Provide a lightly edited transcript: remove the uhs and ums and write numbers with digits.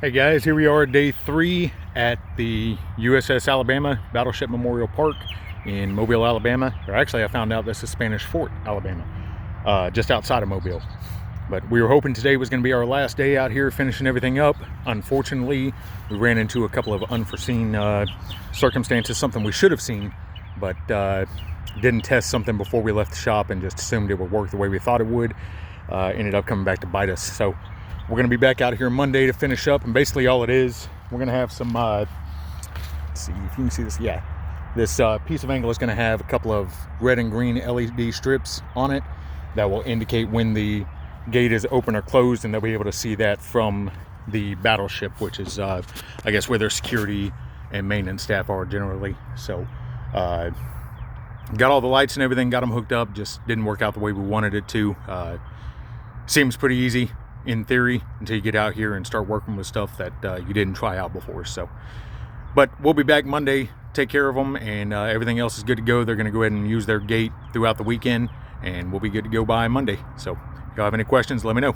Hey guys, here we are day 3 at the USS Alabama, Battleship Memorial Park in Mobile, Alabama. Or actually, I found out this is Spanish Fort, Alabama, just outside of Mobile. But we were hoping today was going to be our last day out here finishing everything up. Unfortunately, we ran into a couple of unforeseen circumstances, something we should have seen, but didn't test something before we left the shop and just assumed it would work the way we thought it would. Ended up coming back to bite us. So we're going to be back out here Monday to finish up, and basically all it is, we're going to have some, let's see if you can see this, yeah. This piece of angle is going to have a couple of red and green LED strips on it that will indicate when the gate is open or closed, and they'll be able to see that from the battleship, which is, I guess, where their security and maintenance staff are generally. So, got all the lights and everything, got them hooked up, just didn't work out the way we wanted it to. Seems pretty easy in theory until you get out here and start working with stuff that you didn't try out before. So, but we'll be back Monday, take care of them, and everything else is good to go. They're going to go ahead and use their gate throughout the weekend, and we'll be good to go by Monday. So if y'all have any questions, let me know.